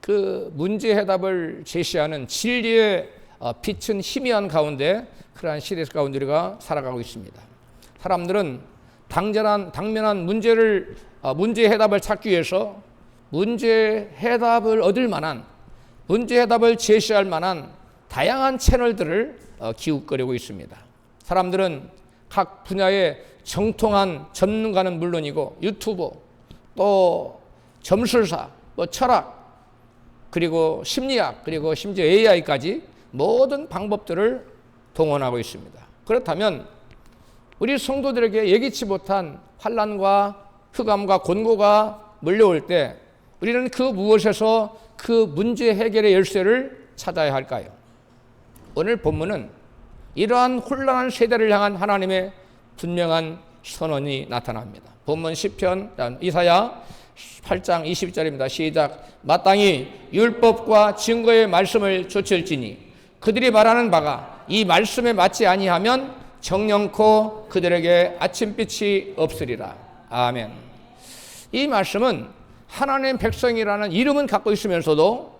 그 문제 해답을 제시하는 진리의 빛은 희미한 가운데 그러한 시대 가운데 우리가 살아가고 있습니다. 사람들은 당면한 문제 해답을 찾기 위해서 문제 해답을 얻을 만한, 문제 해답을 제시할 만한 다양한 채널들을 기웃거리고 있습니다. 사람들은 각 분야의 정통한 전문가는 물론이고 유튜버, 또 점술사, 철학, 그리고 심리학, 그리고 심지어 AI까지 모든 방법들을 동원하고 있습니다. 그렇다면 우리 성도들에게 예기치 못한 환난과 흑암과 곤고가 몰려올 때 우리는 그 무엇에서 그 문제 해결의 열쇠를 찾아야 할까요? 오늘 본문은 이러한 혼란한 세대를 향한 하나님의 분명한 선언이 나타납니다. 본문 시편 이사야 8장 20절입니다. 시작. 마땅히 율법과 증거의 말씀을 좇을지니 그들이 말하는 바가 이 말씀에 맞지 아니하면 정령코 그들에게 아침빛이 없으리라. 아멘. 이 말씀은 하나님 백성이라는 이름은 갖고 있으면서도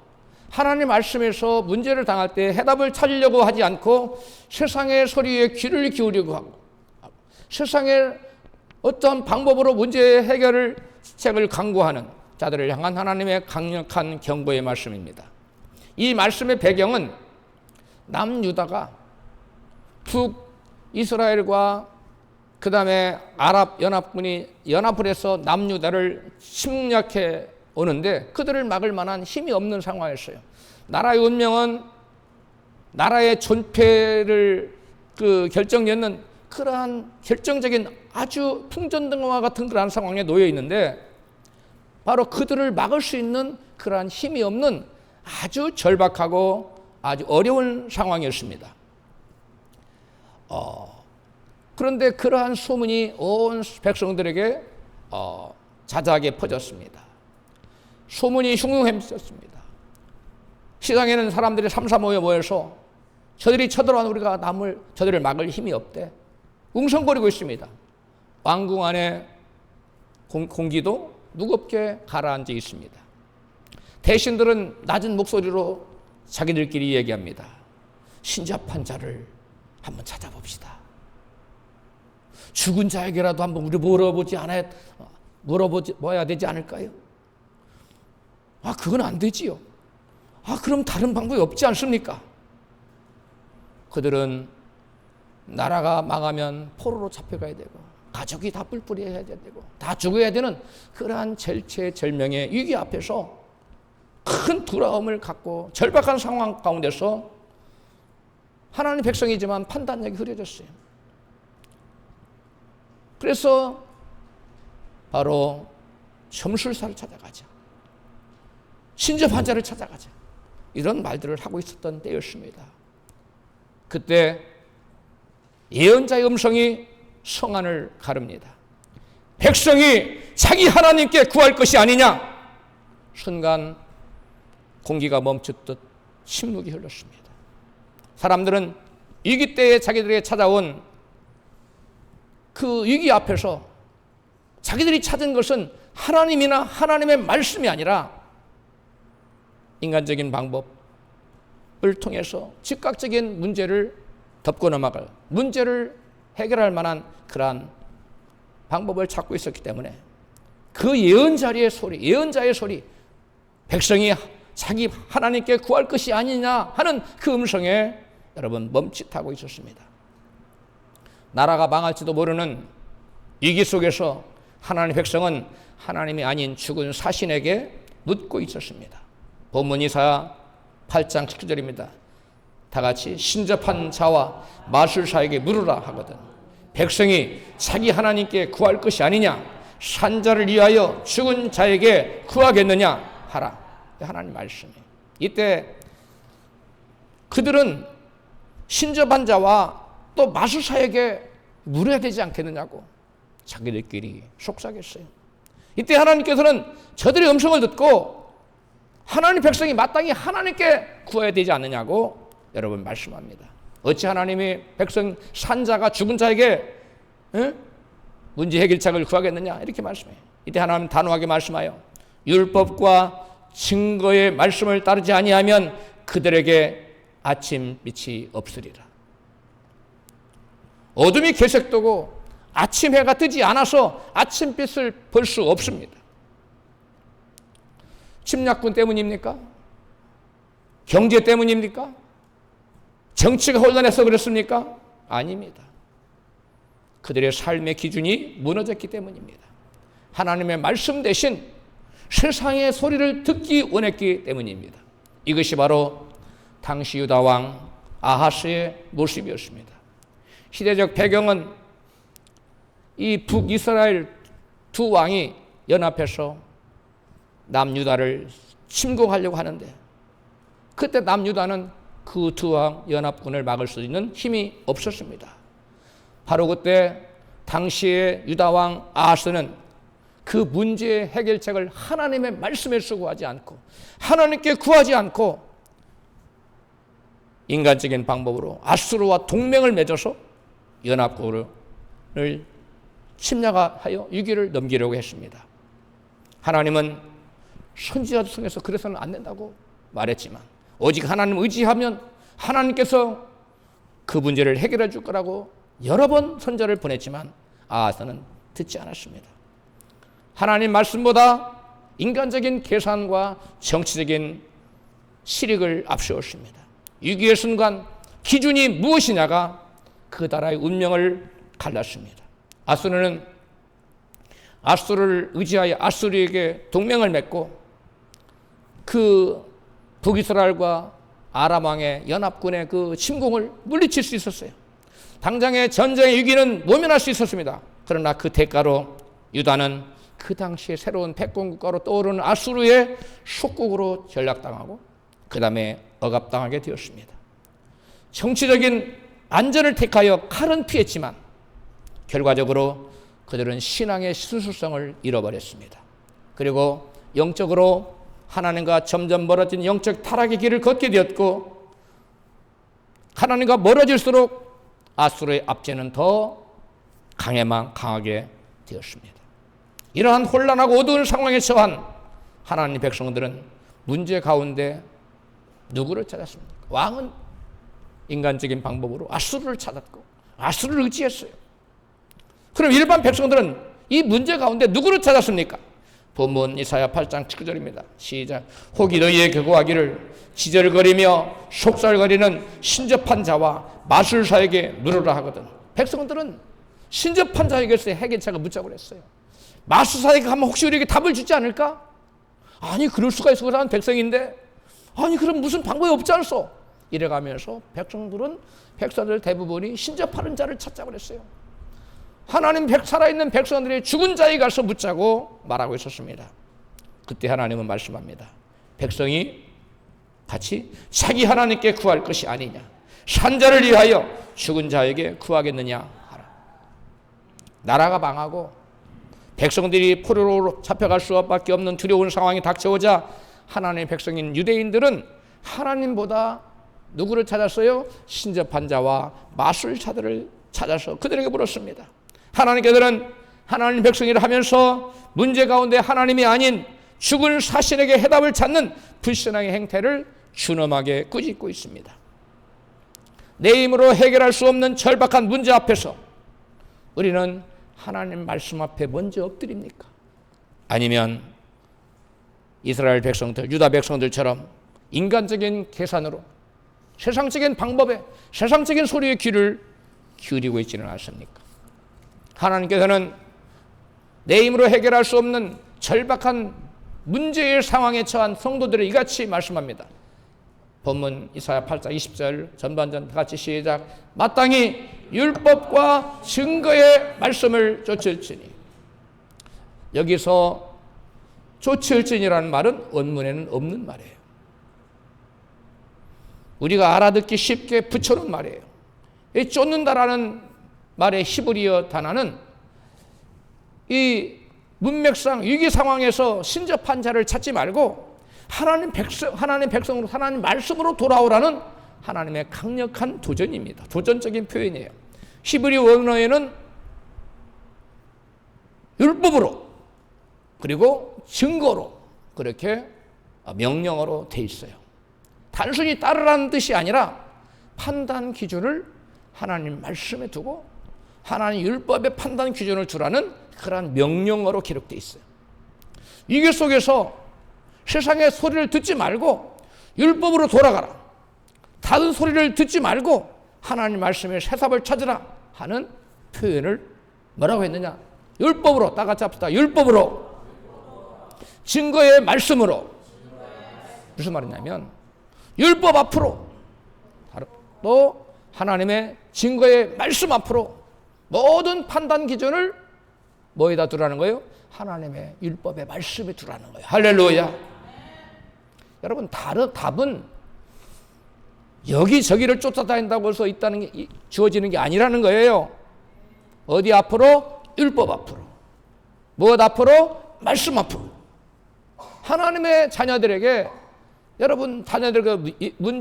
하나님 말씀에서 문제를 당할 때 해답을 찾으려고 하지 않고 세상의 소리에 귀를 기울이고 하고 세상의 어떤 방법으로 문제 해결을 책을 강구하는 자들을 향한 하나님의 강력한 경고의 말씀입니다. 이 말씀의 배경은 남유다가 북이스라엘과 그 다음에 아랍 연합군이 연합을 해서 남유다를 침략해 오는데 그들을 막을 만한 힘이 없는 상황이었어요. 나라의 운명은 나라의 존폐를 결정짓는 그러한 결정적인 아주 풍전등화 같은 그러한 상황에 놓여 있는데 바로 그들을 막을 수 있는 그러한 힘이 없는 아주 절박하고 아주 어려운 상황이었습니다. 그런데 그러한 소문이 온 백성들에게 자자하게 퍼졌습니다. 소문이 흉흉했습니다. 시장에는 사람들이 삼삼오에 모여서 저들이 쳐들어와도 우리가 저들을 막을 힘이 없대. 웅성거리고 있습니다. 왕궁 안에 공기도 무겁게 가라앉아 있습니다. 대신들은 낮은 목소리로 자기들끼리 얘기합니다. 신잡한 자를 한번 찾아봅시다. 죽은 자에게라도 한번 우리 물어봐야 되지 않을까요? 그건 안 되지요. 그럼 다른 방법이 없지 않습니까? 그들은 나라가 망하면 포로로 잡혀가야 되고 가족이 다 뿔뿔이해야 되고 다 죽어야 되는 그러한 절체절명의 위기 앞에서 큰 두려움을 갖고 절박한 상황 가운데서 하나님 백성이지만 판단력이 흐려졌어요. 그래서 바로 점술사를 찾아가자, 신접한 자를 찾아가자, 이런 말들을 하고 있었던 때였습니다. 그때 예언자의 음성이 성안을 가릅니다. 백성이 자기 하나님께 구할 것이 아니냐. 순간 공기가 멈췄듯 침묵이 흘렀습니다. 사람들은 위기 때에 자기들에게 찾아온 그 위기 앞에서 자기들이 찾은 것은 하나님이나 하나님의 말씀이 아니라 인간적인 방법을 통해서 즉각적인 문제를 덮고 넘어갈, 문제를 해결할 만한 그러한 방법을 찾고 있었기 때문에 그 예언자의 소리, 백성이 자기 하나님께 구할 것이 아니냐 하는 그 음성에 여러분 멈칫하고 있었습니다. 나라가 망할지도 모르는 위기 속에서 하나님의 백성은 하나님이 아닌 죽은 사신에게 묻고 있었습니다. 본문 이사야 8장 19절입니다. 다 같이 신접한 자와 마술사에게 물으라 하거든 백성이 자기 하나님께 구할 것이 아니냐 산자를 위하여 죽은 자에게 구하겠느냐 하라. 하나님 말씀이에요. 이때 그들은 신접한 자와 또 마술사에게 물어야 되지 않겠느냐고 자기들끼리 속삭였어요. 이때 하나님께서는 저들의 음성을 듣고 하나님 백성이 마땅히 하나님께 구해야 되지 않느냐고 여러분 말씀합니다. 어찌 하나님이 백성 산자가 죽은 자에게 문제 해결책을 구하겠느냐 이렇게 말씀해요. 이때 하나님 단호하게 말씀하여 율법과 증거의 말씀을 따르지 아니하면 그들에게 아침 빛이 없으리라. 어둠이 계속되고 아침 해가 뜨지 않아서 아침빛을 볼 수 없습니다. 침략군 때문입니까? 경제 때문입니까? 정치가 혼란해서 그렇습니까? 아닙니다. 그들의 삶의 기준이 무너졌기 때문입니다. 하나님의 말씀 대신 세상의 소리를 듣기 원했기 때문입니다. 이것이 바로 당시 유다 왕 아하스의 모습이었습니다. 시대적 배경은 이 북이스라엘 두 왕이 연합해서 남유다를 침공하려고 하는데, 그때 남유다는 그 두 왕 연합군을 막을 수 있는 힘이 없었습니다. 바로 그때 당시의 유다 왕 아하스는 그 문제의 해결책을 하나님의 말씀에 수고하지 않고 하나님께 구하지 않고 인간적인 방법으로 아수르와 동맹을 맺어서 연합군을 침략하여 위기를 넘기려고 했습니다. 하나님은 선지자들 통해서 그래서는 안 된다고 말했지만, 오직 하나님 의지하면 하나님께서 그 문제를 해결해 줄 거라고 여러 번 선지자를 보냈지만 아하스는 듣지 않았습니다. 하나님 말씀보다 인간적인 계산과 정치적인 실익을 앞세웠습니다. 위기의 순간 기준이 무엇이냐가 그 나라의 운명을 갈랐습니다. 아수르는 아수르를 의지하여 아수르에게 동맹을 맺고 그 북이스라엘과 아람 왕의 연합군의 그 침공을 물리칠 수 있었어요. 당장의 전쟁의 위기는 모면할 수 있었습니다. 그러나 그 대가로 유다는 그 당시에 새로운 패권국가로 떠오르는 아수르의 속국으로 전락당하고 그 다음에 억압당하게 되었습니다. 정치적인 안전을 택하여 칼은 피했지만 결과적으로 그들은 신앙의 순수성을 잃어버렸습니다. 그리고 영적으로 하나님과 점점 멀어진 영적 타락의 길을 걷게 되었고, 하나님과 멀어질수록 아수르의 압제는 더 강해만 강하게 되었습니다. 이러한 혼란하고 어두운 상황에 처한 하나님 백성들은 문제 가운데 누구를 찾았습니까? 왕은 인간적인 방법으로 아수르를 찾았고 아수르를 의지했어요. 그럼 일반 백성들은 이 문제 가운데 누구를 찾았습니까? 본문 이사야 8장 7절입니다. 시작. 혹이 너희의 경고하기를 지절거리며 속살거리는 신접한 자와 마술사에게 물으라 하거든. 백성들은 신접한 자에게서 해결책을 묻자고 했어요. 마술사에게 가면 혹시 우리에게 답을 주지 않을까? 아니 그럴 수가 있어. 그런 백성인데 아니 그럼 무슨 방법이 없지 않소? 이래가면서 백성들 대부분이 신접하는 자를 찾자고 했어요. 하나님 살아있는 백성들이 죽은 자에 가서 묻자고 말하고 있었습니다. 그때 하나님은 말씀합니다. 백성이 같이 자기 하나님께 구할 것이 아니냐, 산자를 위하여 죽은 자에게 구하겠느냐 하라. 나라가 망하고 백성들이 포로로 잡혀갈 수밖에 없는 두려운 상황이 닥쳐오자 하나님의 백성인 유대인들은 하나님보다 누구를 찾았어요? 신접한 자와 마술사들을 찾아서 그들에게 물었습니다. 하나님께서는 하나님 백성이라 하면서 문제 가운데 하나님이 아닌 죽은 사신에게 해답을 찾는 불신앙의 행태를 준엄하게 꾸짖고 있습니다. 내 힘으로 해결할 수 없는 절박한 문제 앞에서 우리는 하나님 말씀 앞에 먼저 엎드립니까? 아니면 이스라엘 백성들, 유다 백성들처럼 인간적인 계산으로 세상적인 방법에 세상적인 소리에 귀를 기울이고 있지는 않습니까? 하나님께서는 내 힘으로 해결할 수 없는 절박한 문제의 상황에 처한 성도들을 이같이 말씀합니다. 본문 이사야 8장 20절 전반전 같이 시작. 마땅히 율법과 증거의 말씀을 쫓을지니. 여기서 쫓을지니라는 말은 원문에는 없는 말이에요. 우리가 알아듣기 쉽게 붙여놓은 말이에요. 이 쫓는다라는 말의 히브리어 단어는 이 문맥상 위기 상황에서 신접한 자를 찾지 말고 하나님 백성으로 하나님 말씀으로 돌아오라는 하나님의 강력한 도전입니다. 도전적인 표현이에요. 히브리 원어에는 율법으로 그리고 증거로 그렇게 명령어로 돼 있어요. 단순히 따르라는 뜻이 아니라 판단 기준을 하나님 말씀에 두고 하나님 율법의 판단 기준을 두라는 그러한 명령어로 기록되어 있어요. 위기 속에서 세상의 소리를 듣지 말고 율법으로 돌아가라. 다른 소리를 듣지 말고 하나님 말씀의 해답을 찾으라 하는 표현을 뭐라고 했느냐? 율법으로, 다 같이 합시다. 율법으로, 증거의 말씀으로. 무슨 말이냐면 율법 앞으로, 또 하나님의 증거의 말씀 앞으로 모든 판단 기준을 뭐에다 두라는 거예요? 하나님의 율법의 말씀에 두라는 거예요. 할렐루야. 여러분, 답은 여기저기를 쫓아다닌다고 해서 있다는 게 주어지는 게 아니라는 거예요. 어디 앞으로? 율법 앞으로. 무엇 앞으로? 말씀 앞으로. 하나님의 자녀들에게, 여러분 자녀들에게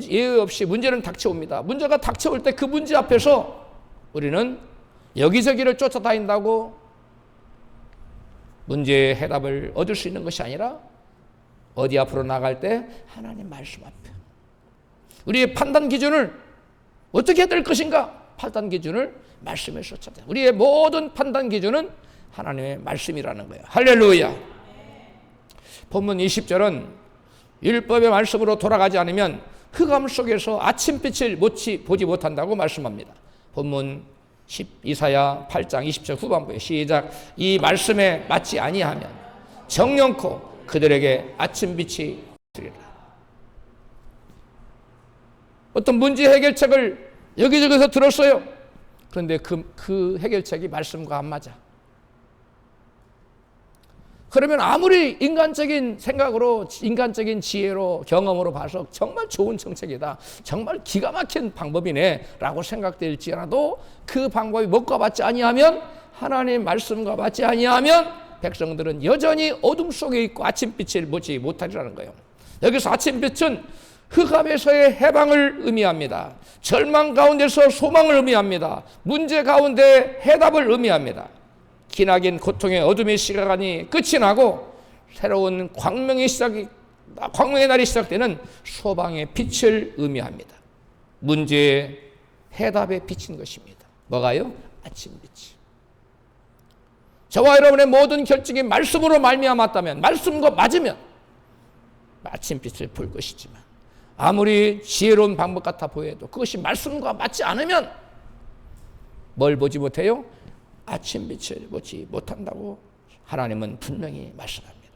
예외 없이 문제는 닥쳐옵니다. 문제가 닥쳐올 때 그 문제 앞에서 우리는 여기저기를 쫓아다닌다고 문제의 해답을 얻을 수 있는 것이 아니라 어디 앞으로 나갈 때 하나님 말씀 앞에 우리의 판단 기준을 어떻게 해야 될 것인가? 판단 기준을 말씀에서 찾아. 우리의 모든 판단 기준은 하나님의 말씀이라는 거예요. 할렐루야. 본문 20절은 율법의 말씀으로 돌아가지 않으면 흑암 속에서 아침빛을 보지 못한다고 말씀합니다. 본문 이사야 8장 20절 후반부에 시작. 이 말씀에 맞지 아니하면 정령코 그들에게 아침빛이 있으리라. 어떤 문제 해결책을 여기저기서 들었어요. 그런데 그 해결책이 말씀과 안 맞아. 그러면 아무리 인간적인 생각으로, 인간적인 지혜로, 경험으로 봐서 정말 좋은 정책이다, 정말 기가 막힌 방법이네 라고 생각될지라도 그 방법이 먹과 맞지 아니하면, 하나님 말씀과 맞지 아니하면 백성들은 여전히 어둠 속에 있고 아침빛을 보지 못하리라는 거예요. 여기서 아침빛은 흑암에서의 해방을 의미합니다. 절망 가운데서 소망을 의미합니다. 문제 가운데 해답을 의미합니다. 기나긴 고통의 어둠의 시간이 끝이 나고 새로운 광명의 날이 시작되는 소망의 빛을 의미합니다. 문제의 해답에 비친 것입니다. 뭐가요? 아침빛이. 저와 여러분의 모든 결정이 말씀으로 말미암았다면, 말씀과 맞으면 아침빛을 볼 것이지만, 아무리 지혜로운 방법 같아 보여도 그것이 말씀과 맞지 않으면 뭘 보지 못해요? 아침빛을 보지 못한다고 하나님은 분명히 말씀합니다.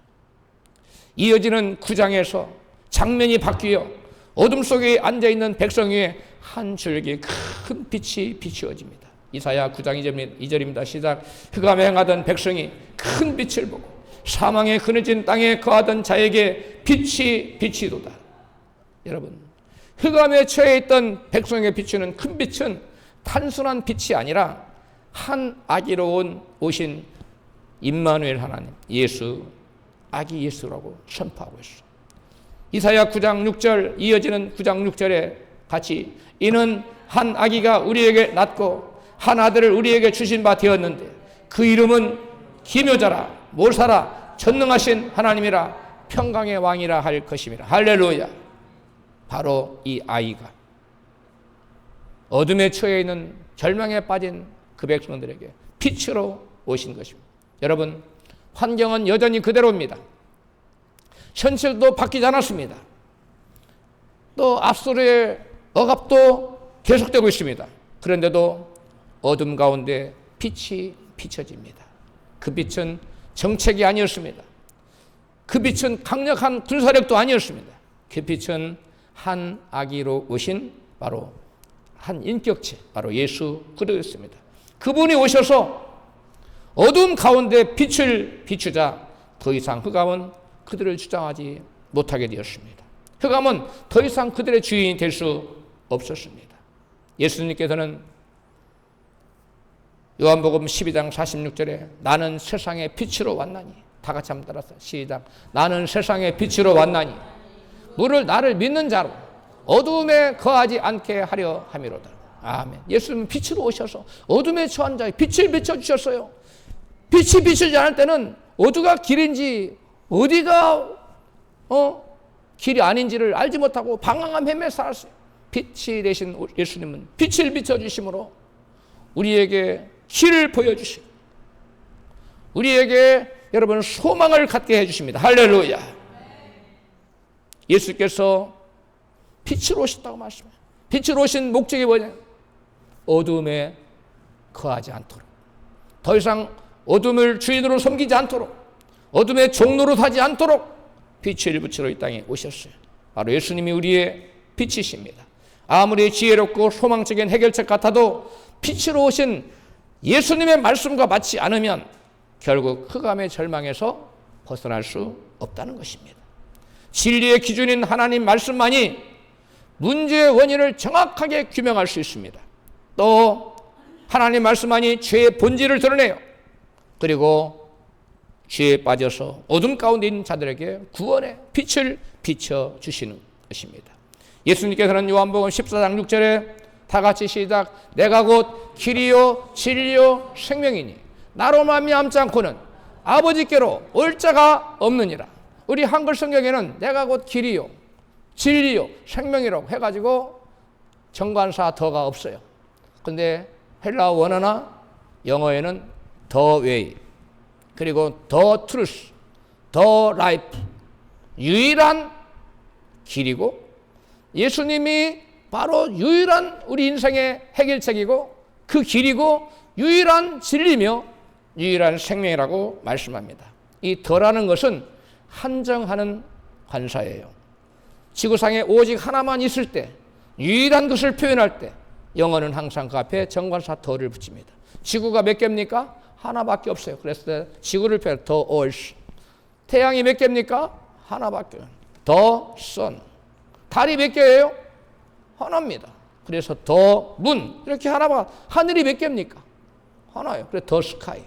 이어지는 9장에서 장면이 바뀌어 어둠 속에 앉아있는 백성 위에 한 줄기 큰 빛이 비추어집니다. 이사야 9장 2절입니다. 시작. 흑암에 행하던 백성이 큰 빛을 보고 사망에 그늘진 땅에 거하던 자에게 빛이 비치도다. 여러분, 흑암에 처해 있던 백성에게 비추는 큰 빛은 단순한 빛이 아니라 한 아기로 오신 임마누엘 하나님, 예수, 아기 예수라고 선포하고 있어. 이사야 9장 6절, 이어지는 9장 6절에 같이, 이는 한 아기가 우리에게 낳고 한 아들을 우리에게 주신 바 되었는데 그 이름은 기묘자라, 모사라, 전능하신 하나님이라, 평강의 왕이라 할 것임이라. 할렐루야. 바로 이 아이가 어둠에 처해 있는 절망에 빠진 그 백성들에게 빛으로 오신 것입니다. 여러분, 환경은 여전히 그대로입니다. 현실도 바뀌지 않았습니다. 또 압수의 억압도 계속되고 있습니다. 그런데도 어둠 가운데 빛이 비춰집니다. 그 빛은 정책이 아니었습니다. 그 빛은 강력한 군사력도 아니었습니다. 그 빛은 한 아기로 오신 바로 한 인격체, 바로 예수 그리스도였습니다. 그분이 오셔서 어둠 가운데 빛을 비추자 더 이상 흑암은 그들을 주장하지 못하게 되었습니다. 흑암은 더 이상 그들의 주인이 될 수 없었습니다. 예수님께서는 요한복음 12장 46절에 나는 세상의 빛으로 왔나니, 다 같이 한번 따라서 시작. 나는 세상의 빛으로 왔나니 나를 믿는 자로 어둠에 거하지 않게 하려 함이로다. 아멘. 예수님은 빛으로 오셔서 어둠에 처한 자에 빛을 비춰주셨어요. 빛이 비추지 않을 때는 어디가 길인지, 어디가 길이 아닌지를 알지 못하고 방황함 헤매 살았어요. 빛이 되신 예수님은 빛을 비춰주심으로 우리에게 길을 보여주시고 우리에게 여러분 소망을 갖게 해주십니다. 할렐루야. 예수께서 빛으로 오셨다고 말씀해요. 빛으로 오신 목적이 뭐냐? 어둠에 거하지 않도록, 더 이상 어둠을 주인으로 섬기지 않도록, 어둠의 종로로 하지 않도록 빛을 비추러 이 땅에 오셨어요. 바로 예수님이 우리의 빛이십니다. 아무리 지혜롭고 소망적인 해결책 같아도 빛으로 오신 예수님의 말씀과 맞지 않으면 결국 흑암의 절망에서 벗어날 수 없다는 것입니다. 진리의 기준인 하나님 말씀만이 문제의 원인을 정확하게 규명할 수 있습니다. 또 하나님 말씀만이 죄의 본질을 드러내요. 그리고 죄에 빠져서 어둠 가운데 있는 자들에게 구원의 빛을 비춰주시는 것입니다. 예수님께서는 요한복음 14장 6절에 다 같이 시작. 내가 곧 길이요 진리요 생명이니 나로 말미암지 않고는 아버지께로 올 자가 없느니라. 우리 한글 성경에는 내가 곧 길이요 진리요 생명이라고 해가지고 정관사 더가 없어요. 근데 헬라어 원어나 영어에는 the way 그리고 the truth, the life 유일한 길이고 예수님이 바로 유일한 우리 인생의 해결책이고 그 길이고 유일한 진리며 유일한 생명이라고 말씀합니다. 이 더라는 것은 한정하는 관사예요. 지구상에 오직 하나만 있을 때 유일한 것을 표현할 때 영어는 항상 그 앞에 정관사 더를 붙입니다. 지구가 몇 개입니까? 하나밖에 없어요. 그래서 지구를 표현해 the earth. 태양이 몇 개입니까? 하나밖에. the sun. 달이 몇 개예요? 하나입니다. 그래서 the moon. 이렇게 하나가 하늘이 몇 개입니까? 하나예요. 그래서 the sky.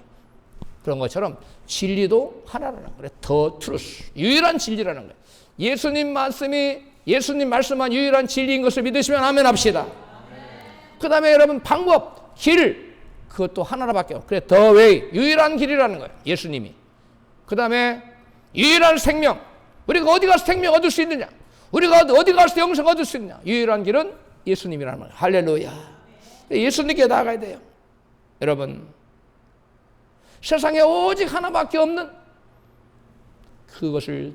그런 것처럼 진리도 하나라는 거예요. the truth. 유일한 진리라는 거예요. 예수님 말씀만 유일한 진리인 것을 믿으시면 아멘 합시다. 그 다음에 여러분 방법, 길 그것도 하나밖에 없어요. 그래 the way 유일한 길이라는 거예요. 예수님이. 그 다음에 유일한 생명. 우리가 어디 가서 생명 얻을 수 있느냐? 우리가 어디 가서 영생 얻을 수 있느냐? 유일한 길은 예수님이라는 거예요. 할렐루야. 예수님께 나아가야 돼요. 여러분 세상에 오직 하나밖에 없는 그것을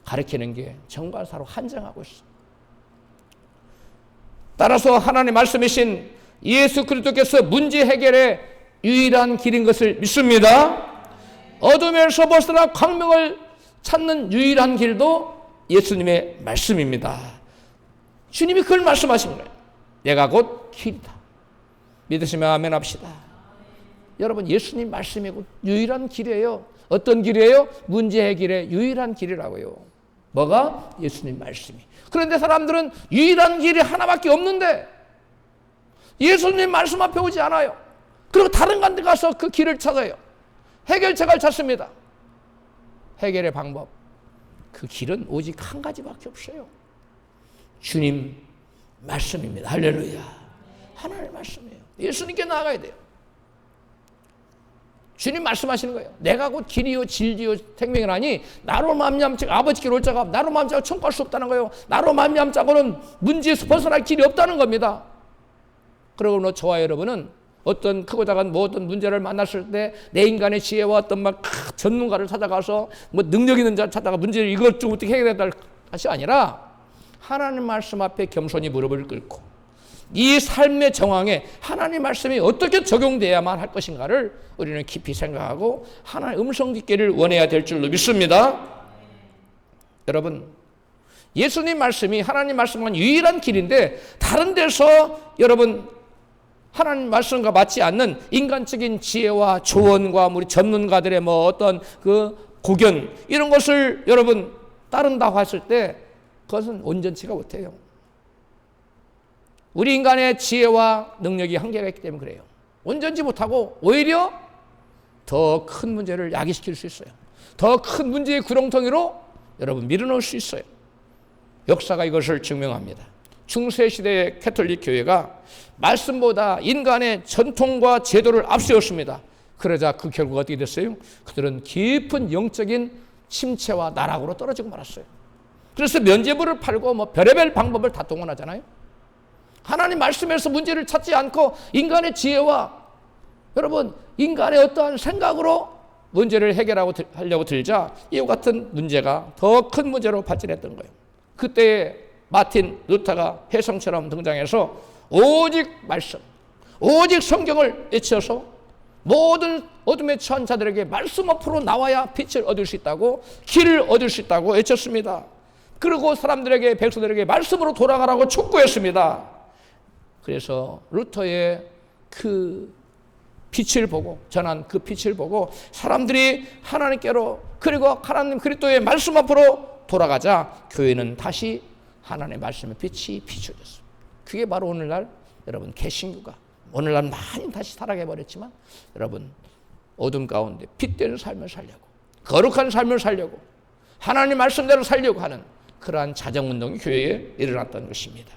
가르치는 게 정관사로 한정하고 있습니다. 따라서 하나님 말씀이신 예수 그리스도께서 문제 해결의 유일한 길인 것을 믿습니다. 어둠에서 벗어나 광명을 찾는 유일한 길도 예수님의 말씀입니다. 주님이 그걸 말씀하신 거예요. 내가 곧 길이다. 믿으시면 아멘 합시다. 여러분 예수님 말씀이 곧 유일한 길이에요. 어떤 길이에요? 문제 해결의 유일한 길이라고요. 뭐가? 예수님 말씀이. 그런데 사람들은 유일한 길이 하나밖에 없는데 예수님 말씀 앞에 오지 않아요. 그리고 다른 데 가서 그 길을 찾아요. 해결책을 찾습니다. 해결의 방법. 그 길은 오직 한 가지밖에 없어요. 주님 말씀입니다. 할렐루야. 하나님의 말씀이에요. 예수님께 나아가야 돼요. 주님 말씀하시는 거예요. 내가 곧 길이요 진리요 생명이라니 나로 말미암지 아버지께 올 자가 나로 말미암지 천국 갈 수 없다는 거예요. 나로 말미암자고는 문제에서 벗어날 길이 없다는 겁니다. 그러고 저와 여러분은 어떤 크고 작은 모든 문제를 만났을 때 내 인간의 지혜와 어떤 막 전문가를 찾아가서 뭐 능력 있는 자를 찾아가 문제를 이것 좀 어떻게 해야 된다 것이 아니라 하나님 말씀 앞에 겸손히 무릎을 꿇고 이 삶의 정황에 하나님 말씀이 어떻게 적용돼야만 할 것인가를 우리는 깊이 생각하고 하나님의 음성 듣기를 원해야 될 줄로 믿습니다. 여러분 예수님 말씀이 하나님 말씀은 유일한 길인데 다른 데서 여러분 하나님 말씀과 맞지 않는 인간적인 지혜와 조언과 우리 전문가들의 뭐 어떤 그 고견 이런 것을 여러분 따른다고 했을 때 그것은 온전치가 못해요. 우리 인간의 지혜와 능력이 한계가 있기 때문에 그래요. 온전치 못하고 오히려 더 큰 문제를 야기시킬 수 있어요. 더 큰 문제의 구렁텅이로 여러분 밀어넣을 수 있어요. 역사가 이것을 증명합니다. 중세시대의 캐톨릭 교회가 말씀보다 인간의 전통과 제도를 앞세웠습니다. 그러자 그 결과가 어떻게 됐어요? 그들은 깊은 영적인 침체와 나락으로 떨어지고 말았어요. 그래서 면죄부를 팔고 뭐 별의별 방법을 다 동원하잖아요. 하나님 말씀에서 문제를 찾지 않고 인간의 지혜와 여러분 인간의 어떠한 생각으로 문제를 하려고 들자 이와 같은 문제가 더 큰 문제로 발전했던 거예요. 그때 마틴 루터가 혜성처럼 등장해서 오직 말씀, 오직 성경을 외쳐서 모든 어둠에 처한 자들에게 말씀 앞으로 나와야 빛을 얻을 수 있다고, 길을 얻을 수 있다고 외쳤습니다. 그리고 사람들에게, 백성들에게 말씀으로 돌아가라고 촉구했습니다. 그래서 루터의 그 빛을 보고, 전한 그 빛을 보고 사람들이 하나님께로, 그리고 하나님 그리스도의 말씀 앞으로 돌아가자 교회는 다시 하나님의 말씀의 빛이 비춰졌습니다. 그게 바로 오늘날 여러분 개신교가 오늘날 많이 다시 타락해버렸지만 여러분 어둠 가운데 빛되는 삶을 살려고, 거룩한 삶을 살려고, 하나님 말씀대로 살려고 하는 그러한 자정운동이 교회에 일어났던 것입니다.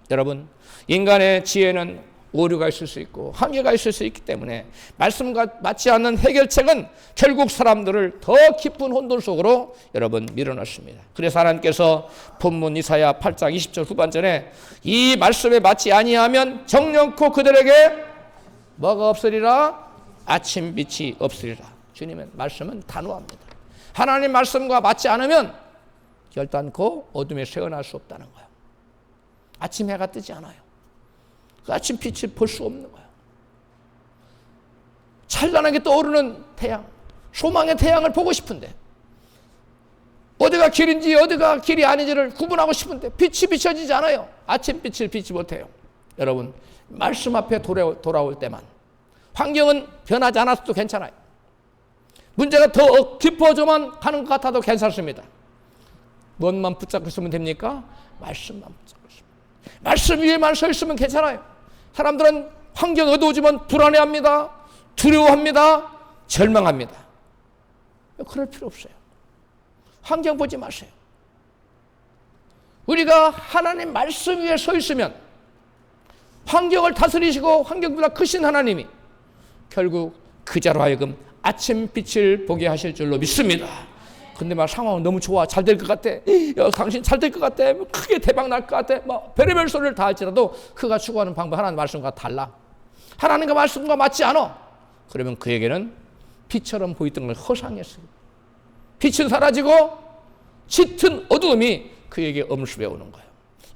여러분 인간의 지혜는 오류가 있을 수 있고 한계가 있을 수 있기 때문에 말씀과 맞지 않는 해결책은 결국 사람들을 더 깊은 혼돈 속으로 여러분 밀어넣습니다. 그래서 하나님께서 본문 이사야 8장 20절 후반전에 이 말씀에 맞지 아니하면 정령코 그들에게 뭐가 없으리라? 아침빛이 없으리라. 주님의 말씀은 단호합니다. 하나님 말씀과 맞지 않으면 결단코 어둠에 새어날 수 없다는 거예요. 아침 해가 뜨지 않아요. 그 아침 빛을 볼 수 없는 거예요. 찬란하게 떠오르는 태양, 소망의 태양을 보고 싶은데 어디가 길인지 어디가 길이 아닌지를 구분하고 싶은데 빛이 비춰지지 않아요. 아침 빛을 비치 못해요. 여러분 말씀 앞에 돌아올 때만 환경은 변하지 않았어도 괜찮아요. 문제가 더 깊어져만 가는 것 같아도 괜찮습니다. 뭔만 붙잡고 있으면 됩니까? 말씀만 붙잡고 있으면. 말씀 위에만 서 있으면 괜찮아요. 사람들은 환경 어두워지면 불안해합니다. 두려워합니다. 절망합니다. 그럴 필요 없어요. 환경 보지 마세요. 우리가 하나님 말씀 위에 서 있으면 환경을 다스리시고 환경보다 크신 하나님이 결국 그자로 하여금 아침빛을 보게 하실 줄로 믿습니다. 근데 막 상황은 너무 좋아, 잘 될 것 같아, 당신 잘 될 것 같아, 크게 대박 날 것 같아, 막 별의별 소리를 다 할지라도 그가 추구하는 방법 하나님 말씀과 달라, 하나님과 말씀과 맞지 않아. 그러면 그에게는 빛처럼 보이던 걸 허상했어요. 빛은 사라지고 짙은 어두움이 그에게 엄습해 오는 거예요.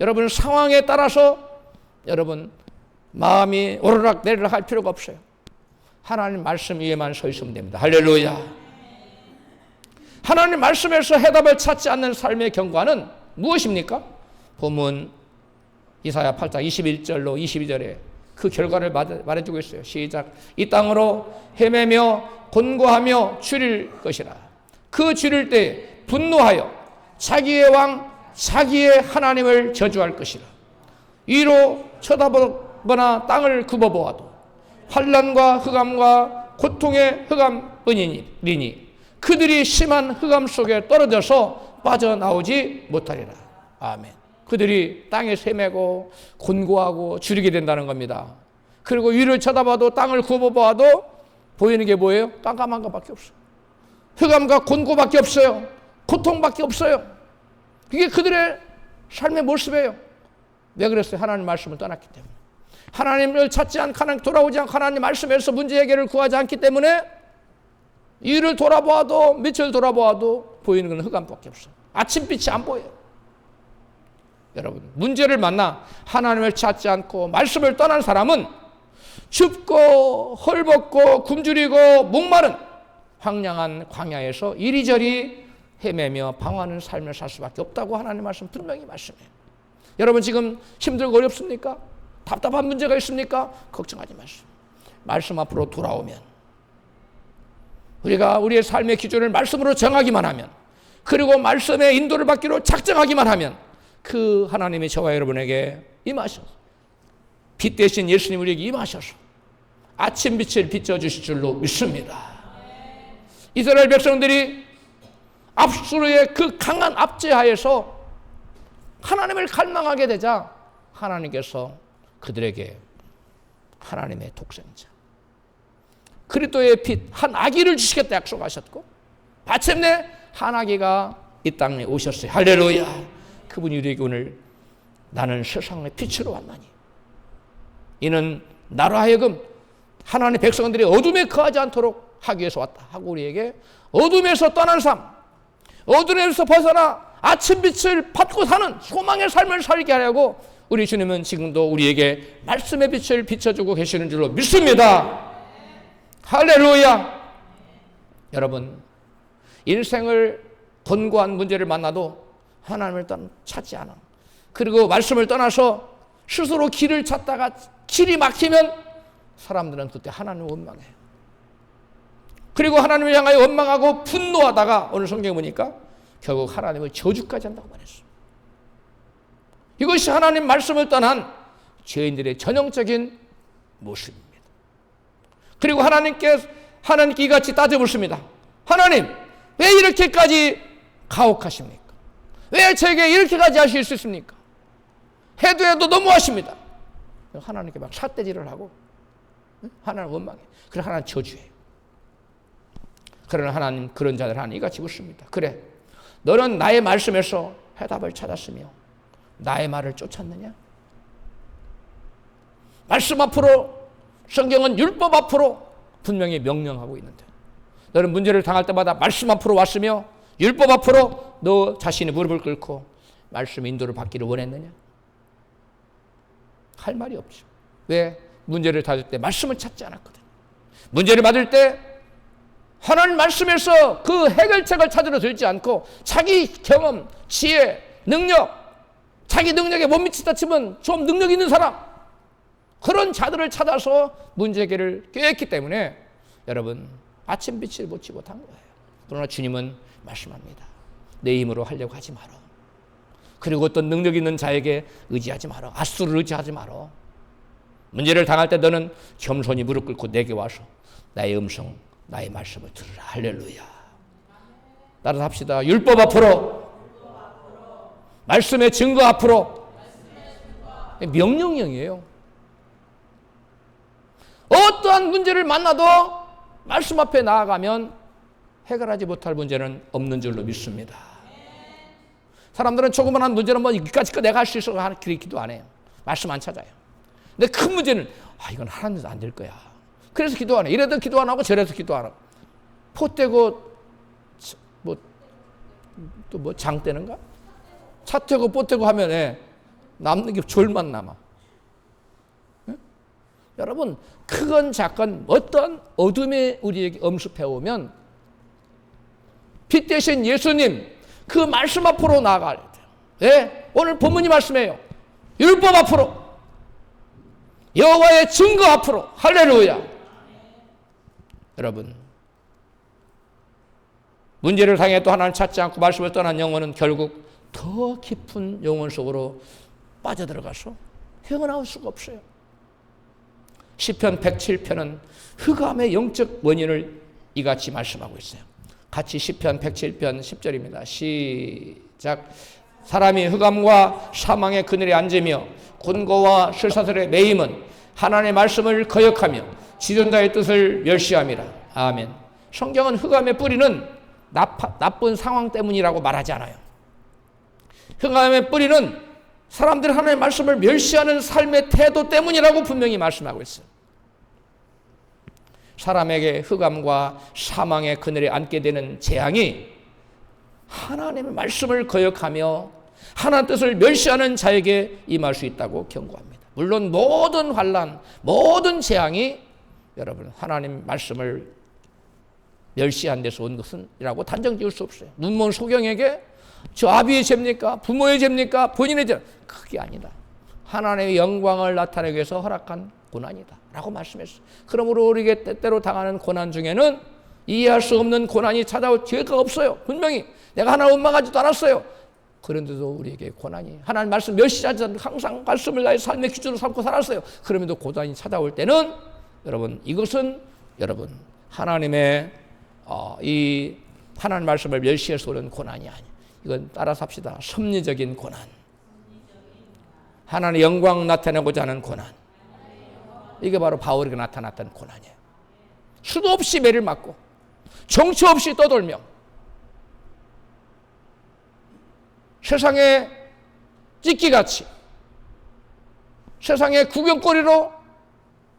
여러분 상황에 따라서 여러분 마음이 오르락 내리락 할 필요가 없어요. 하나님 말씀 위에만 서 있으면 됩니다. 할렐루야. 하나님 말씀에서 해답을 찾지 않는 삶의 경과는 무엇입니까? 본문 이사야 8장 21절로 22절에 그 결과를 말해주고 있어요. 시작. 이 땅으로 헤매며 곤고하며 줄일 것이라. 그 줄일 때 분노하여 자기의 왕 자기의 하나님을 저주할 것이라. 위로 쳐다보거나 땅을 굽어보아도 환난과 흑암과 고통의 흑암뿐이니 그들이 심한 흑암 속에 떨어져서 빠져나오지 못하리라. 아멘. 그들이 땅에 헤매고 곤고하고 줄이게 된다는 겁니다. 그리고 위를 쳐다봐도 땅을 굽어봐도 보이는 게 뭐예요? 깜깜한 것밖에 없어요. 흑암과 곤고밖에 없어요. 고통밖에 없어요. 이게 그들의 삶의 모습이에요. 왜 그랬어요? 하나님 말씀을 떠났기 때문에. 하나님을 찾지 않고 하나님 돌아오지 않고 하나님 말씀에서 문제 해결을 구하지 않기 때문에 이를 돌아보아도 밑을 돌아보아도 보이는 건 흑암밖에 없어요. 아침빛이 안 보여요. 여러분 문제를 만나 하나님을 찾지 않고 말씀을 떠난 사람은 춥고 헐벗고 굶주리고 목마른 황량한 광야에서 이리저리 헤매며 방황하는 삶을 살 수밖에 없다고 하나님 말씀 분명히 말씀해요. 여러분 지금 힘들고 어렵습니까? 답답한 문제가 있습니까? 걱정하지 마시오. 말씀 앞으로 돌아오면 우리가 우리의 삶의 기준을 말씀으로 정하기만 하면, 그리고 말씀의 인도를 받기로 작정하기만 하면 그 하나님이 저와 여러분에게 임하셔서 빛 대신 예수님 우리에게 임하셔서 아침빛을 비춰주실 줄로 믿습니다. 이스라엘 백성들이 압수르의 그 강한 압제하에서 하나님을 갈망하게 되자 하나님께서 그들에게 하나님의 독생자 그리스도의 빛 한 아기를 주시겠다 약속하셨고 마침내 한 아기가 이 땅에 오셨어요. 할렐루야. 그분이 우리에게 오늘 나는 세상의 빛으로 왔나니 이는 나로 하여금 하나님의 백성들이 어둠에 거하지 않도록 하기 위해서 왔다 하고 우리에게 어둠에서 떠난 삶, 어둠에서 벗어나 아침빛을 받고 사는 소망의 삶을 살게 하려고 우리 주님은 지금도 우리에게 말씀의 빛을 비춰주고 계시는 줄로 믿습니다. 할렐루야. 여러분, 인생을 권고한 문제를 만나도 하나님을 찾지 않아. 그리고 말씀을 떠나서 스스로 길을 찾다가 길이 막히면 사람들은 그때 하나님을 원망해요. 그리고 하나님을 향하여 원망하고 분노하다가 오늘 성경에 보니까 결국 하나님을 저주까지 한다고 말했어요. 이것이 하나님 말씀을 떠난 죄인들의 전형적인 모습입니다. 그리고 하나님께 이같이 따져 묻습니다. 하나님, 왜 이렇게까지 가혹하십니까? 왜 저에게 이렇게까지 하실 수 있습니까? 해도 너무하십니다. 하나님께 막 삿대질을 하고 하나님 원망해. 그래서 하나님 저주해요. 그러나 하나님 그런 자들 하나님 이같이 묻습니다. 그래, 너는 나의 말씀에서 해답을 찾았으며 나의 말을 쫓았느냐? 말씀 앞으로, 성경은 율법 앞으로 분명히 명령하고 있는데 너는 문제를 당할 때마다 말씀 앞으로 왔으며 율법 앞으로 너 자신의 무릎을 꿇고 말씀 인도를 받기를 원했느냐? 할 말이 없죠. 왜? 문제를 다룰 때 말씀을 찾지 않았거든. 문제를 받을 때 하나님 말씀에서 그 해결책을 찾으러 들지 않고 자기 경험, 지혜, 능력, 자기 능력에 못 미치다 치면 좀 능력 있는 사람, 그런 자들을 찾아서 문제 해결을 꾀했기 때문에 여러분 아침빛을 보지 못한 거예요. 그러나 주님은 말씀합니다. 내 힘으로 하려고 하지 마라. 그리고 어떤 능력 있는 자에게 의지하지 마라. 아수를 의지하지 마라. 문제를 당할 때 너는 겸손히 무릎 꿇고 내게 와서 나의 음성, 나의 말씀을 들으라. 할렐루야. 따라서 합시다. 율법 앞으로, 말씀의 증거 앞으로. 명령형이에요. 어떠한 문제를 만나도 말씀 앞에 나아가면 해결하지 못할 문제는 없는 줄로 믿습니다. 사람들은 조그만한 문제는 뭐 이까짓 거 내가 할 수 있어 그렇게 기도 안 해요. 말씀 안 찾아요. 근데 큰 문제는 이건 하나님도 안 될 거야. 그래서 기도 안 해. 이래도 기도 안 하고 저래도 기도 안 하고. 포 떼고 또 장 떼는가? 차 떼고 포 떼고 하면 남는 게 졸만 남아. 여러분, 크건 작건 어떤 어둠에 우리에게 엄습해 오면 빛 대신 예수님 그 말씀 앞으로 나아가야 돼요. 예? 오늘 본문이 말씀이에요. 율법 앞으로, 여호와의 증거 앞으로. 할렐루야. 여러분, 문제를 당해 또 하나님을 찾지 않고 말씀을 떠난 영혼은 결국 더 깊은 영혼 속으로 빠져들어가서 헤어나올 수가 없어요. 시편 107편은 흑암의 영적 원인을 이같이 말씀하고 있어요. 같이 시편 107편 10절입니다. 시작. 사람이 흑암과 사망의 그늘에 앉으며 곤고와 쇠사슬에 매임은 하나님의 말씀을 거역하며 지존자의 뜻을 멸시함이라. 아멘. 성경은 흑암의 뿌리는 나쁜 상황 때문이라고 말하지 않아요. 흑암의 뿌리는 사람들이 하나님의 말씀을 멸시하는 삶의 태도 때문이라고 분명히 말씀하고 있어요. 사람에게 흑암과 사망의 그늘에 앉게 되는 재앙이 하나님의 말씀을 거역하며 하나님의 뜻을 멸시하는 자에게 임할 수 있다고 경고합니다. 물론 모든 환난, 모든 재앙이 여러분 하나님 말씀을 멸시한 데서 온 것은 이라고 단정 지을 수 없어요. 눈먼 소경에게 저 아비의 죄입니까? 부모의 죄입니까? 본인의 죄? 그게 아니다. 하나님의 영광을 나타내기 위해서 허락한 고난이다 라고 말씀했어요. 그러므로 우리에게 때때로 당하는 고난 중에는 이해할 수 없는 고난이 찾아올 죄가 없어요. 분명히 내가 하나님 원망하지도 않았어요. 그런데도 우리에게 고난이, 하나님 말씀 멸시하지 않고 항상 말씀을 나의 삶의 기준으로 삼고 살았어요. 그럼에도 고난이 찾아올 때는 여러분 이것은 여러분 하나님의 이 하나님 말씀을 멸시해서 오는 고난이 아니에요. 이건 따라서 합시다. 섭리적인 고난. 하나님의 영광 나타내고자 하는 고난. 이게 바로 바울에게 나타났던 고난이에요. 수도 없이 매를 맞고 정처 없이 떠돌며 세상의 찢기같이 세상의 구경거리로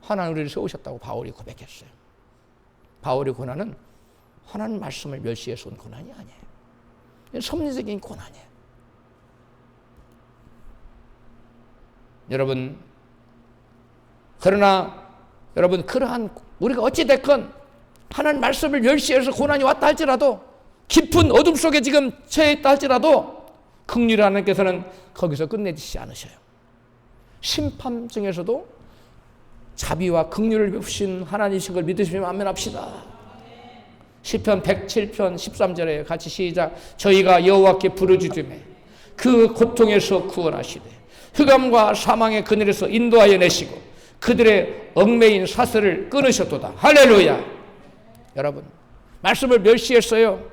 하나님 우리를 세우셨다고 바울이 고백했어요. 바울의 고난은 하나님 말씀을 멸시해서 온 고난이 아니에요. 섭리적인 고난이에요. 여러분, 그러나 여러분, 그러한 우리가 어찌됐건 하나님 말씀을 멸시해서 고난이 왔다 할지라도, 깊은 어둠 속에 지금 처해 있다 할지라도 긍휼히 하나님께서는 거기서 끝내주시지 않으셔요. 심판 중에서도 자비와 긍휼을 베푸신 하나님이신 걸 믿으시면 아멘합시다. 시편 107편 13절에 같이 시작. 저희가 여호와께 부르짖으매 그 고통에서 구원하시되 흑암과 사망의 그늘에서 인도하여 내시고 그들의 얽매인 사슬을 끊으셨도다. 할렐루야. 여러분, 말씀을 멸시했어요.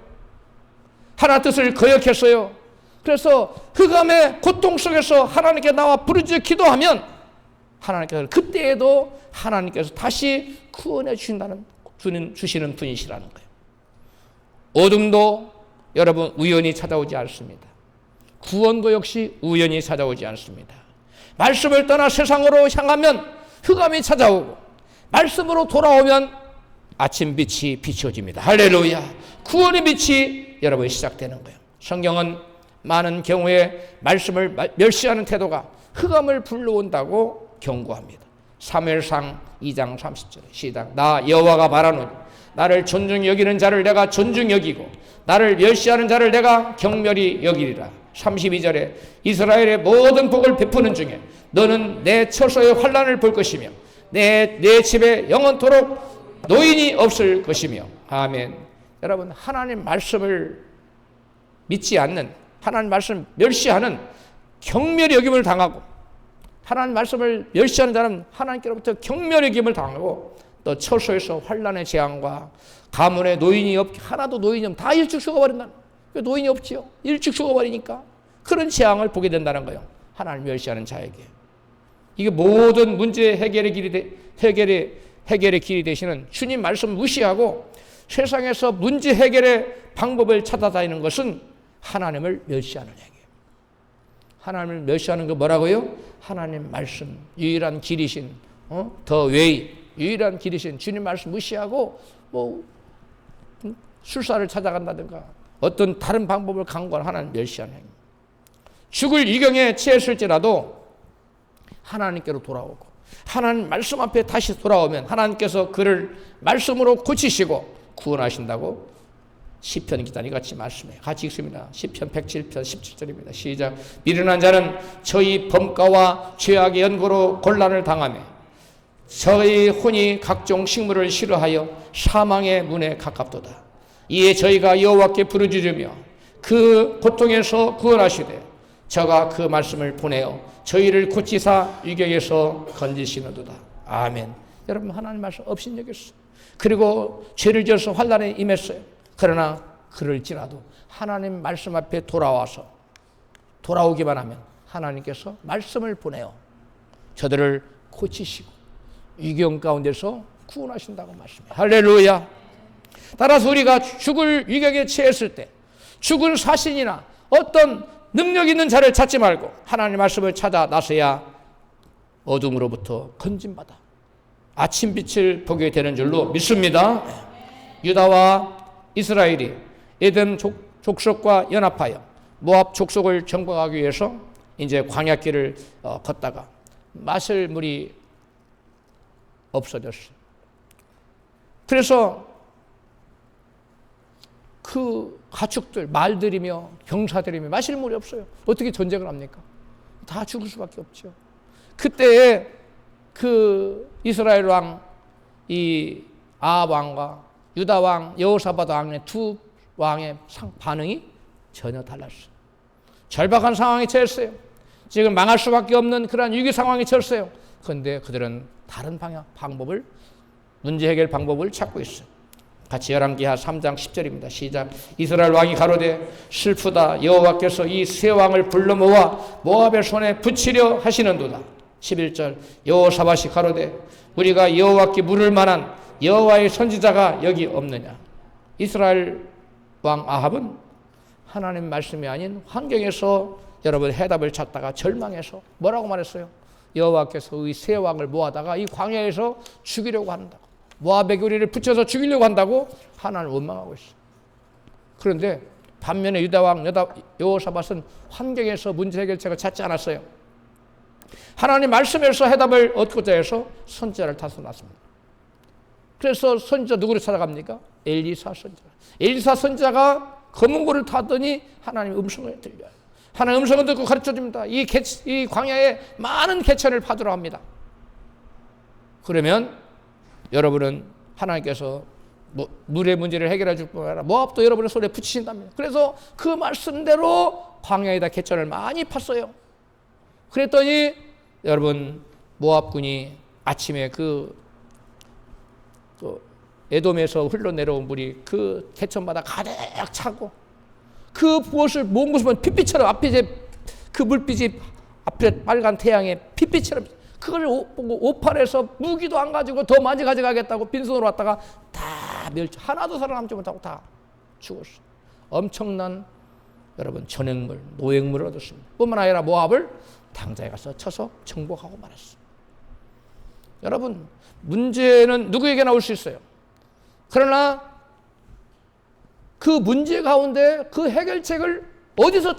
하나님 뜻을 거역했어요. 그래서 흑암의 고통 속에서 하나님께 나와 부르짖어 기도하면 하나님께서 그때에도 하나님께서 다시 구원해 주시는 분이시라는 거예요. 어둠도 여러분 우연히 찾아오지 않습니다. 구원도 역시 우연히 찾아오지 않습니다. 말씀을 떠나 세상으로 향하면 흑암이 찾아오고 말씀으로 돌아오면 아침빛이 비춰집니다. 할렐루야. 구원의 빛이 여러분 시작되는 거예요. 성경은 많은 경우에 말씀을 멸시하는 태도가 흑암을 불러온다고 경고합니다. 사무엘상 2장 30절에 시작. 나 여호와가 말하노니 나를 존중히 여기는 자를 내가 존중히 여기고 나를 멸시하는 자를 내가 경멸히 여기리라. 32절에 이스라엘의 모든 복을 베푸는 중에 너는 내 처소의 환난을 볼 것이며 내 집에 영원토록 노인이 없을 것이며. 아멘. 여러분, 하나님 말씀을 믿지 않는, 하나님 말씀 멸시하는 경멸의 여김을 당하고, 하나님 말씀을 멸시하는 자는 하나님께로부터 경멸의 여김을 당하고, 또 처소에서 환난의 재앙과 가문의 노인이 하나도 노인이 없, 다 일찍 죽어버린다는 거예요. 노인이 없지요. 일찍 죽어버리니까 그런 재앙을 보게 된다는 거예요. 하나님 멸시하는 자에게. 이게 모든 문제 해결의 길이 되시는 주님 말씀 무시하고 세상에서 문제 해결의 방법을 찾아다니는 것은 하나님을 멸시하는 얘기예요. 하나님을 멸시하는 거 뭐라고요? 하나님 말씀, 유일한 길이신, 더 웨이, 유일한 길이신 주님 말씀 무시하고 술사를 찾아간다든가 어떤 다른 방법을 강구하는 하나님 멸시하는 행위. 죽을 위경에 처했을지라도 하나님께로 돌아오고 하나님 말씀 앞에 다시 돌아오면 하나님께서 그를 말씀으로 고치시고 구원하신다고 시편 기자님 같이 말씀해요. 같이 읽습니다. 시편 107편 17절입니다. 시작. 미련한 자는 저희 범가와 죄악의 연고로 곤란을 당하며 저희 혼이 각종 식물을 싫어하여 사망의 문에 가깝도다. 이에 저희가 여호와께 부르짖으며 그 고통에서 구원하시되 저가 그 말씀을 보내어 저희를 고치사 위경에서 건지시는도다. 아멘. 여러분, 하나님 말씀 업신여겼어요. 그리고 죄를 지어서 환난에 임했어요. 그러나 그럴지라도 하나님 말씀 앞에 돌아오기만 하면 하나님께서 말씀을 보내어 저들을 고치시고 위경 가운데서 구원하신다고 말씀해요. 할렐루야. 따라서 우리가 죽을 위경에 처했을 때 죽은 사신이나 어떤 능력 있는 자를 찾지 말고 하나님 말씀을 찾아 나서야 어둠으로부터 건진받아 아침빛을 보게 되는 줄로 믿습니다. 유다와 이스라엘이 에돔 족속과 연합하여 모압 족속을 정복하기 위해서 이제 광야길을 걷다가 마실 물이 없어졌어요. 그래서 그 가축들, 말들이며 병사들이며 마실 물이 없어요. 어떻게 전쟁을 합니까? 다 죽을 수밖에 없죠. 그때에 그 이스라엘 왕, 이 아합 왕과 유다 왕, 여호사밧 왕의 두 왕의 반응이 전혀 달랐어요. 절박한 상황에 처했어요. 지금 망할 수밖에 없는 그런 위기 상황에 처했어요. 그런데 그들은 다른 문제 해결 방법을 찾고 있어요. 같이 열왕기하 3장 10절입니다. 시작. 이스라엘 왕이 가로되 슬프다. 여호와께서 이 세 왕을 불러 모아 모압의 손에 붙이려 하시는도다. 11절. 여호사밧이 가로되 우리가 여호와께 물을 만한 여호와의 선지자가 여기 없느냐. 이스라엘 왕 아합은 하나님 말씀이 아닌 환경에서 여러분 해답을 찾다가 절망해서 뭐라고 말했어요? 여호와께서 이 세 왕을 모아다가 이 광야에서 죽이려고 한다고, 모압의 교리를 붙여서 죽이려고 한다고 하나님을 원망하고 있어요. 그런데 반면에 유다 왕 여호사밧은 환경에서 문제 해결책을 찾지 않았어요. 하나님 말씀에서 해답을 얻고자 해서 선지자를 타서 났습니다. 그래서 선지자 누구를 찾아갑니까? 엘리사 선지자. 엘리사 선지자가 검은고를 타더니 하나님의 음성을 들려요. 하나님의 음성을 듣고 가르쳐줍니다. 이 광야에 많은 개천을 파도록 합니다. 그러면 여러분은 하나님께서 물의 문제를 해결해 줄 뿐만 아니라 모압도 여러분의 손에 붙이신답니다. 그래서 그 말씀대로 광야에다 개천을 많이 팠어요. 그랬더니 여러분 모압군이 아침에 그 에돔에서 흘러내려온 물이 그 개천마다 가득 차고 그 무엇을 먼 곳을 핏빛처럼 앞에 이제 그 물빛이 앞에 빨간 태양의 핏빛처럼 그걸 보고 오판에서 무기도 안 가지고 더 많이 가져가겠다고 빈손으로 왔다가 다 멸치 하나도 살아남지 못하고 다 죽었어. 엄청난 여러분 전액물 노획물을 얻었습니다. 뿐만 아니라 모압을 당장에 가서 쳐서 정복하고 말았어. 여러분 문제는 누구에게나 올 수 있어요. 그러나 그 문제 가운데 그 해결책을 어디서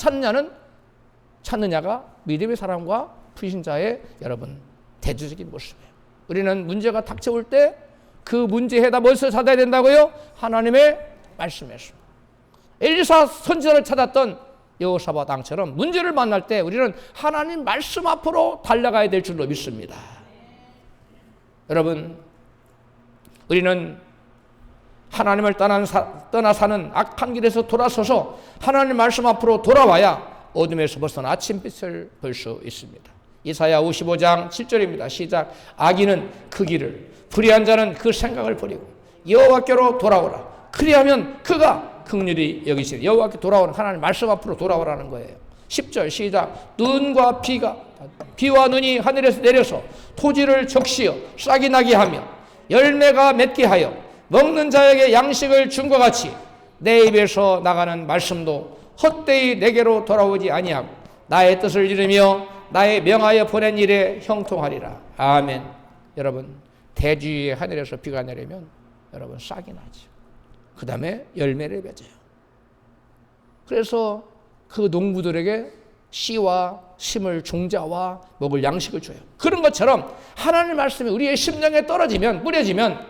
찾느냐가 믿음의 사람과 불신자의 여러분 대조적인 모습이에요. 우리는 문제가 닥쳐올 때 그 문제 해답 어디서 찾아야 된다고요? 하나님의 말씀에서. 엘리사 선지자를 찾았던 여호사밧 왕처럼 문제를 만날 때 우리는 하나님 말씀 앞으로 달려가야 될 줄로 믿습니다. 여러분 우리는 하나님을 떠나 사는 악한 길에서 돌아서서 하나님 말씀 앞으로 돌아와야 어둠에서 벗어나 아침빛을 볼 수 있습니다. 이사야 55장 7절입니다. 시작. 악인은 그 길을, 불의한 자는 그 생각을 버리고 여호와께로 돌아오라. 그리하면 그가 긍휼히 여기시니. 여호와께 돌아오는 하나님 말씀 앞으로 돌아오라는 거예요. 10절 시작. 눈과 비와 눈이 하늘에서 내려서 토지를 적시어 싹이 나게 하며 열매가 맺게 하여 먹는 자에게 양식을 준 것 같이 내 입에서 나가는 말씀도 헛되이 내게로 돌아오지 아니하고 나의 뜻을 이루며 나의 명하여 보낸 일에 형통하리라. 아멘. 여러분 대지의 하늘에서 비가 내리면 여러분 싹이 나죠. 그 다음에 열매를 맺어요. 그래서 그 농부들에게 씨와 심을 종자와 먹을 양식을 줘요. 그런 것처럼 하나님의 말씀이 우리의 심령에 떨어지면 뿌려지면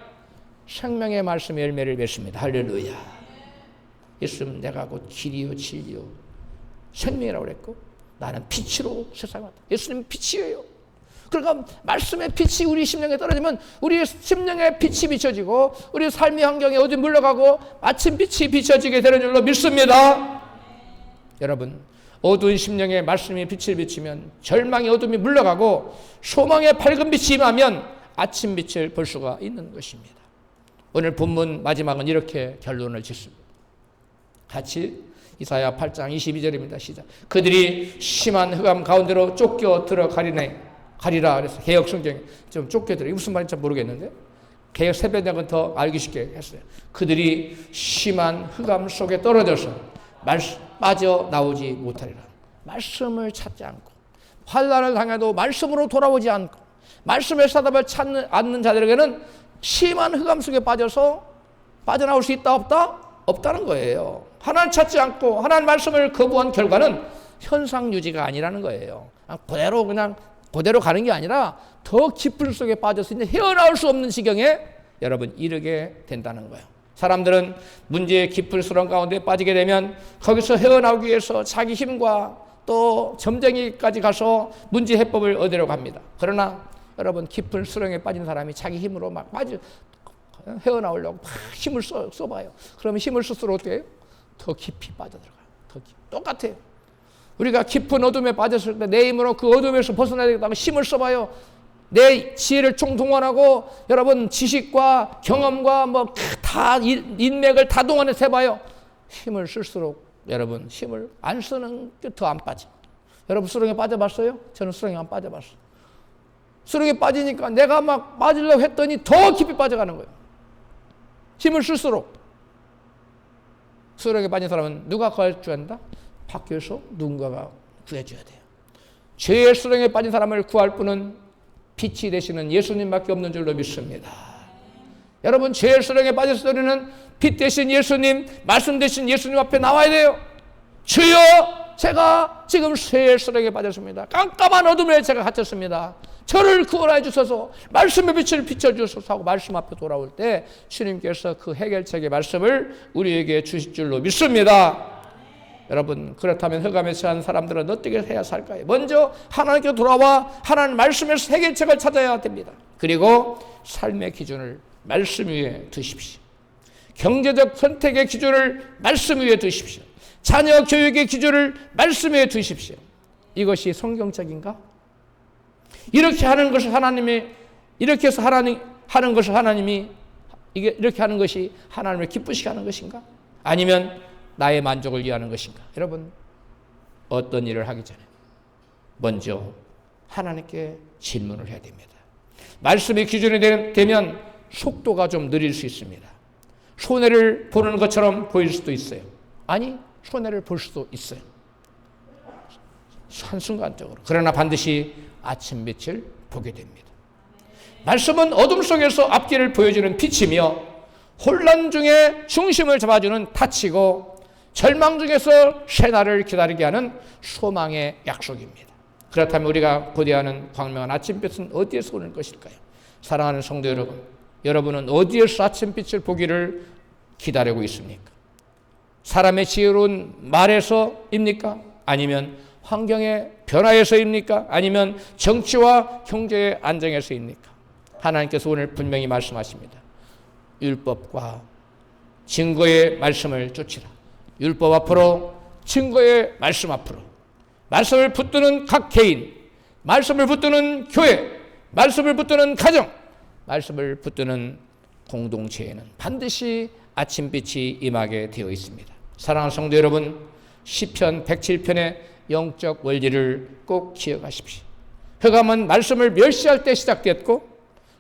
생명의 말씀의 열매를 맺습니다. 할렐루야. 예수님 내가 곧 길이요 진리요 생명이라고 그랬고 나는 빛으로 세상을 왔다. 예수님 빛이에요. 그러니까 말씀의 빛이 우리 심령에 떨어지면 우리의 심령에 빛이 비춰지고 우리 삶의 환경에 어디 물러가고 아침 빛이 비춰지게 되는 줄로 믿습니다. 여러분 어두운 심령에 말씀의 빛을 비치면 절망의 어둠이 물러가고 소망의 밝은 빛이 임하면 아침 빛을 볼 수가 있는 것입니다. 오늘 본문 마지막은 이렇게 결론을 짓습니다. 같이 이사야 8장 22절입니다. 시작. 그들이 심한 흑암 가운데로 쫓겨 들어가리라. 그래서 개역 성경에 좀 쫓겨 들어. 무슨 말인지 모르겠는데 개역 새벽역은 더 알기 쉽게 했어요. 그들이 심한 흑암 속에 떨어져서 빠져나오지 못하리라. 말씀을 찾지 않고 환난을 당해도 말씀으로 돌아오지 않고 말씀의 사답을 찾지 않는 자들에게는 심한 흑암 속에 빠져서 빠져나올 수 있다 없다? 없다는 거예요. 하나님 찾지 않고 하나님 말씀을 거부한 결과는 현상 유지가 아니라는 거예요. 그대로 가는 게 아니라 더 깊은 속에 빠져서 이제 헤어나올 수 없는 지경에 여러분 이르게 된다는 거예요. 사람들은 문제의 깊은 수렁 가운데 빠지게 되면 거기서 헤어나오기 위해서 자기 힘과 또 점쟁이까지 가서 문제 해법을 얻으려고 합니다. 그러나 여러분 깊은 수렁에 빠진 사람이 자기 힘으로 막 헤어나오려고 막 힘을 써봐요. 그러면 힘을 쓸수록 어떻게 해요? 더 깊이 빠져들어가요. 더 깊이. 똑같아요. 우리가 깊은 어둠에 빠졌을 때 내 힘으로 그 어둠에서 벗어나야 되겠다고 힘을 써봐요. 내 지혜를 총동원하고 여러분 지식과 경험과 뭐 다 인맥을 다 동원해서 해봐요. 힘을 쓸수록 여러분 힘을 안 쓰는 게 더 안 빠져. 여러분 수렁에 빠져봤어요? 저는 수렁에 안 빠져봤어요. 수렁에 빠지니까 내가 막 빠지려고 했더니 더 깊이 빠져가는 거예요. 힘을 쓸수록. 수렁에 빠진 사람은 누가 구해줘야 한다? 밖에서 누군가가 구해줘야 돼요. 죄의 수렁에 빠진 사람을 구할 분은 빛이 되시는 예수님밖에 없는 줄로 믿습니다. 여러분, 죄의 수렁에 빠졌을 때는 빛 대신 예수님, 말씀 대신 예수님 앞에 나와야 돼요. 주여, 제가 지금 죄의 수렁에 빠졌습니다. 깜깜한 어둠에 제가 갇혔습니다. 저를 구원해 주셔서 말씀의 빛을 비춰주셔서 하고 말씀 앞에 돌아올 때 주님께서 그 해결책의 말씀을 우리에게 주실 줄로 믿습니다. 여러분, 그렇다면 흑암에 처한 사람들은 어떻게 해야 살까요? 먼저 하나님께 돌아와 하나님 말씀에서 해결책을 찾아야 됩니다. 그리고 삶의 기준을 말씀 위에 두십시오. 경제적 선택의 기준을 말씀 위에 두십시오. 자녀 교육의 기준을 말씀 위에 두십시오. 이것이 성경적인가? 이렇게 하는 것을 하나님이, 이렇게 해서 하나님 하는 것을 하나님이, 이렇게 하는 것이 하나님을 기쁘시게 하는 것인가? 아니면 나의 만족을 위하는 것인가? 여러분, 어떤 일을 하기 전에 먼저 하나님께 질문을 해야 됩니다. 말씀의 기준이 되면 속도가 좀 느릴 수 있습니다. 손해를 보는 것처럼 보일 수도 있어요. 아니, 손해를 볼 수도 있어요. 한순간적으로. 그러나 반드시 아침빛을 보게 됩니다. 말씀은 어둠 속에서 앞길을 보여주는 빛이며 혼란 중에 중심을 잡아주는 닻이고 절망 중에서 새날을 기다리게 하는 소망의 약속입니다. 그렇다면 우리가 고대하는 광명한 아침빛은 어디에서 오는 것일까요? 사랑하는 성도 여러분, 여러분은 어디에서 아침빛을 보기를 기다리고 있습니까? 사람의 지혜로운 말에서입니까? 아니면 환경의 변화에서입니까? 아니면 정치와 경제의 안정에서입니까? 하나님께서 오늘 분명히 말씀하십니다. 율법과 증거의 말씀을 쫓으라. 율법 앞으로, 증거의 말씀 앞으로. 말씀을 붙드는 각 개인, 말씀을 붙드는 교회, 말씀을 붙드는 가정, 말씀을 붙드는 공동체에는 반드시 아침빛이 임하게 되어 있습니다. 사랑하는 성도 여러분, 시편 107편의 영적 원리를 꼭 기억하십시오. 흑암은 말씀을 멸시할 때 시작됐고,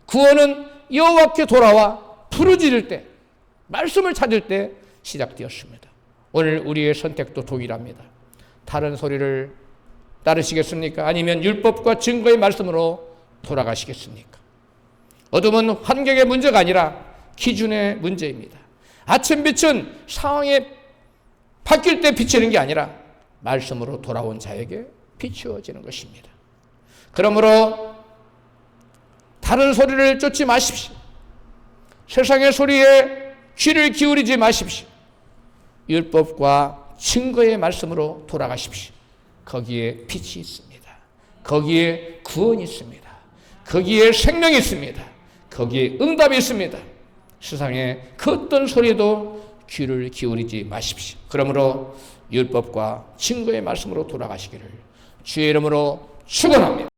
구원은 여호와께 돌아와 부르짖을 때, 말씀을 찾을 때 시작되었습니다. 오늘 우리의 선택도 동일합니다. 다른 소리를 따르시겠습니까? 아니면 율법과 증거의 말씀으로 돌아가시겠습니까? 어둠은 환경의 문제가 아니라 기준의 문제입니다. 아침빛은 상황에 바뀔 때 비치는 게 아니라 말씀으로 돌아온 자에게 비추어지는 것입니다. 그러므로 다른 소리를 쫓지 마십시오. 세상의 소리에 귀를 기울이지 마십시오. 율법과 증거의 말씀으로 돌아가십시오. 거기에 빛이 있습니다. 거기에 구원이 있습니다. 거기에 생명이 있습니다. 거기에 응답이 있습니다. 세상에 그 어떤 소리에도 귀를 기울이지 마십시오. 그러므로 율법과 증거의 말씀으로 돌아가시기를 주의 이름으로 축원합니다.